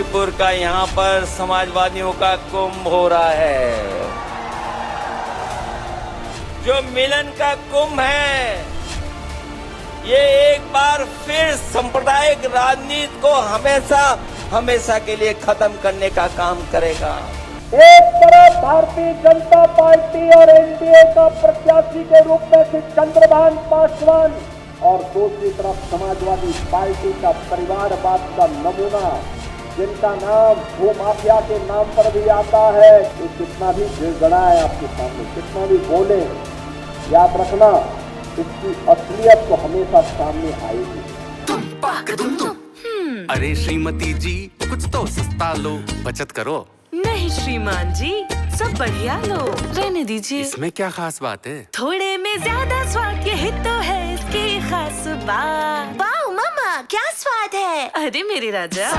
मिल्कीपुर का यहाँ पर समाजवादियों का कुंभ हो रहा है, जो मिलन का कुंभ है। ये एक बार फिर सांप्रदायिक राजनीति को हमेशा के लिए खत्म करने का काम करेगा। एक तरफ भारतीय जनता पार्टी और एनडीए का प्रत्याशी के रूप में श्री चंद्रभान पासवान और दूसरी तरफ समाजवादी पार्टी का परिवारवाद का नमूना, जिनका नाम भूमाफिया के नाम पर भी आता है। ये कितना भी गिड़गिड़ा है आपके सामने, कितना भी बोले, याद रखना इसकी असलियत तो हमेशा सामने आएगी। अरे श्रीमती जी, कुछ तो सस्ता लो, बचत करो। नहीं श्रीमान जी, सब बढ़िया लो, रहने दीजिए। इसमें क्या खास बात है? थोड़े में ज्यादा स्वाद, यही तो है इसकी खास बात। वाह मामा, क्या स्वाद है। अरे मेरे राजा।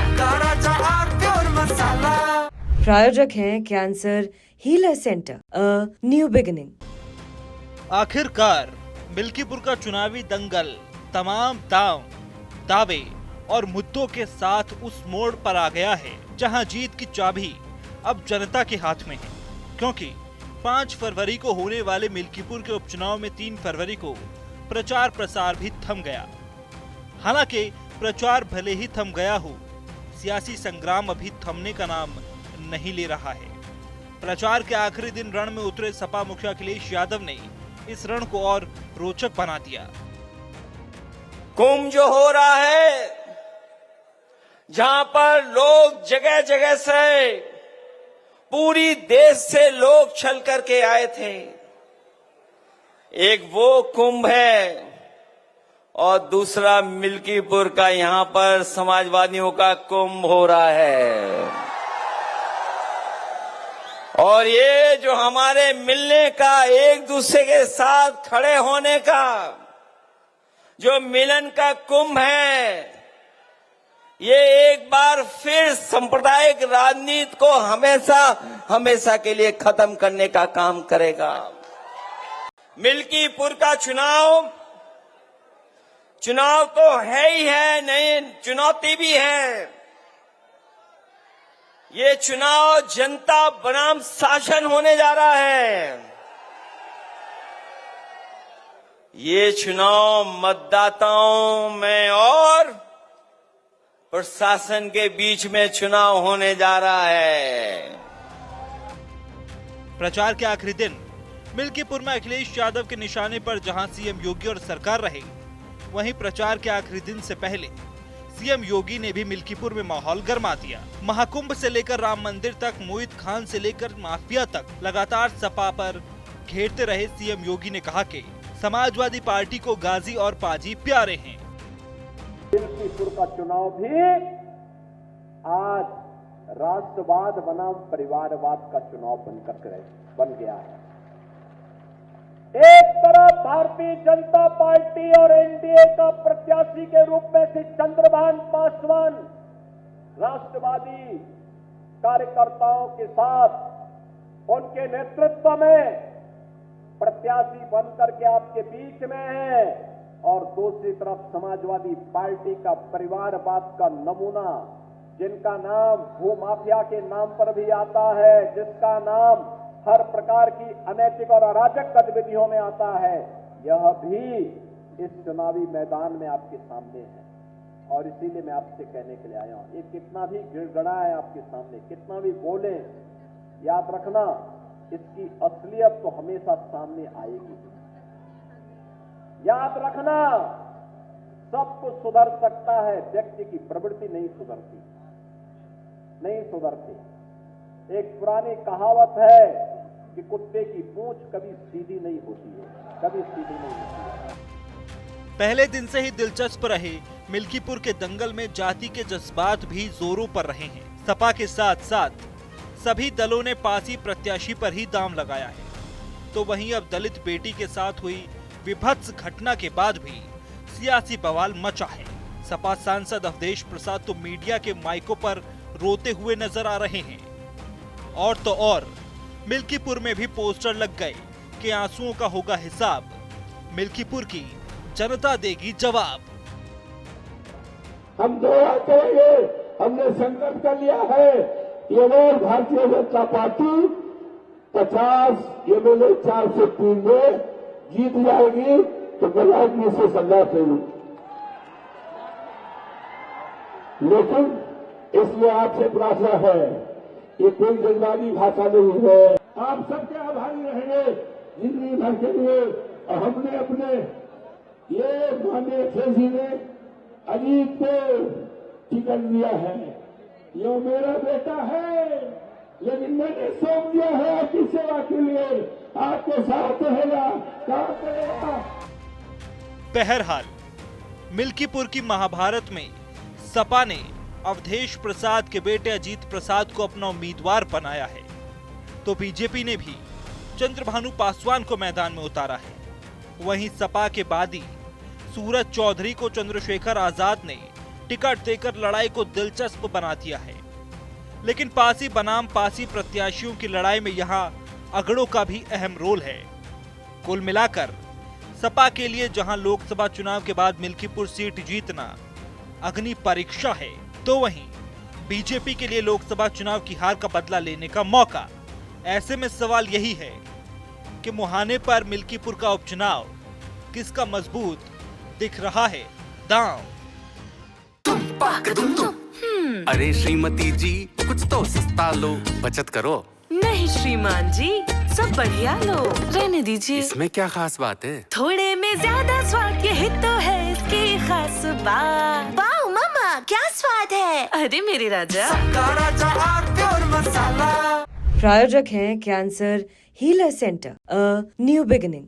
प्रायोजक हैं cancer healer centre, a new beginning. आखिरकार मिल्कीपुर का चुनावी दंगल तमाम दावे और मुद्दों के साथ उस मोड़ पर आ गया है जहां जीत की चाबी अब जनता के हाथ में है, क्योंकि 5 फरवरी को होने वाले मिल्कीपुर के उपचुनाव में 3 फरवरी को प्रचार प्रसार भी थम गया। हालांकि प्रचार भले ही थम गया हो, सियासी संग्राम अभी थमने का नाम नहीं ले रहा है। प्रचार के आखिरी दिन रण में उतरे सपा मुखिया अखिलेश यादव ने इस रण को और रोचक बना दिया। कुंभ जो हो रहा है, जहां पर लोग जगह जगह से, पूरी देश से लोग चल करके आए थे, एक वो कुंभ है और दूसरा मिल्कीपुर का यहाँ पर समाजवादियों का कुंभ हो रहा है। और ये जो हमारे मिलने का, एक दूसरे के साथ खड़े होने का जो मिलन का कुंभ है, ये एक बार फिर सांप्रदायिक राजनीति को हमेशा के लिए खत्म करने का काम करेगा। मिल्कीपुर का चुनाव तो है ही है, नहीं चुनौती भी है। ये चुनाव जनता बनाम शासन होने जा रहा है। ये चुनाव मतदाताओं में और प्रशासन के बीच में चुनाव होने जा रहा है। प्रचार के आखिरी दिन मिल्कीपुर में अखिलेश यादव के निशाने पर जहां सीएम योगी और सरकार रहे, वहीं प्रचार के आखिरी दिन से पहले सीएम योगी ने भी मिल्कीपुर में माहौल गरमा दिया। महाकुंभ से लेकर राम मंदिर तक, मोहित खान से लेकर माफिया तक लगातार सपा पर घेरते रहे सीएम योगी ने कहा कि समाजवादी पार्टी को गाजी और पाजी प्यारे हैं। मिल्कीपुर का चुनाव भी आज राष्ट्रवाद बनाम परिवारवाद का चुनाव बन गया है। एक तरफ भारतीय जनता पार्टी और एनडीए का प्रत्याशी के रूप में श्री चंद्रभान पासवान राष्ट्रवादी कार्यकर्ताओं के साथ उनके नेतृत्व में प्रत्याशी बनकर के आपके बीच में है, और दूसरी तरफ समाजवादी पार्टी का परिवारवाद का नमूना, जिनका नाम भूमाफिया के नाम पर भी आता है, जिसका नाम हर प्रकार की अनैतिक और अराजक गतिविधियों में आता है, यह भी इस चुनावी मैदान में आपके सामने है। और इसीलिए मैं आपसे कहने के लिए आया हूं, ये कितना भी गिड़गिड़ा है आपके सामने, कितना भी बोले, याद रखना इसकी असलियत तो हमेशा सामने आएगी। याद रखना सब कुछ सुधर सकता है, व्यक्ति की प्रवृत्ति नहीं सुधरती। एक पुरानी कहावत है कि कुत्ते की पूंछ कभी सीधी नहीं होती है। पहले दिन से ही दिलचस्प रहे मिल्कीपुर के दंगल में जाति के जज्बात भी जोरों पर रहे हैं। सपा के साथ साथ सभी दलों ने पासी प्रत्याशी पर ही दाम लगाया है, तो वहीं अब दलित बेटी के साथ हुई विभत्स घटना के बाद भी सियासी बवाल मचा है। सपा सांसद अवधेश प्रसाद तो मीडिया के माइकों पर रोते हुए नजर आ रहे हैं, और तो और मिल्कीपुर में भी पोस्टर लग गए कि आंसुओं का होगा हिसाब, मिल्कीपुर की जनता देगी जवाब। हम जोड़ा करेंगे हमने संकल्प कर लिया है कि अगर भारतीय जनता पार्टी 50 एमएलए 403 में जीत जाएगी तो गलायकी से संघर्ष ले लूं। लेकिन इसलिए आपसे प्रार्थना है, ये कोई जज्बाती भाषा नहीं है। आप सबके आभारी रहेंगे जिंदगी भर के लिए। और हमने अपने ये माननीय अध्यक्ष जी ने अजीत को टिकट दिया है, ये मेरा बेटा है, लेकिन मैंने सौंप दिया है आपकी सेवा के लिए, आपके साथ रहेगा, काम करेगा। बहरहाल मिल्कीपुर की महाभारत में सपा ने अवधेश प्रसाद के बेटे अजीत प्रसाद को अपना उम्मीदवार बनाया है, तो बीजेपी ने भी चंद्रभानु पासवान को मैदान में उतारा है। वहीं सपा के बादी सूरज चौधरी को चंद्रशेखर आजाद ने टिकट देकर लड़ाई को दिलचस्प बना दिया है। लेकिन पासी बनाम पासी प्रत्याशियों की लड़ाई में यहां अगड़ों का भी अहम रोल है। कुल मिलाकर सपा के लिए जहां लोकसभा चुनाव के बाद मिल्कीपुर सीट जीतना अग्नि परीक्षा है, तो वहीं बीजेपी के लिए लोकसभा चुनाव की हार का बदला लेने का मौका। ऐसे में सवाल यही है कि मुहाने पर मिल्कीपुर का उपचुनाव किसका मजबूत दिख रहा है दांव। अरे श्रीमती जी कुछ तो सस्ता लो, बचत करो। नहीं श्रीमान जी, सब बढ़िया लो, रहने दीजिए। इसमें क्या खास बात है? थोड़े में ज्यादा स्वाद, यही तो है इसकी खास बात। वाह मामा, क्या स्वाद है। अरे मेरे राजा। प्रायोजक हैं cancer healer centre, a new beginning.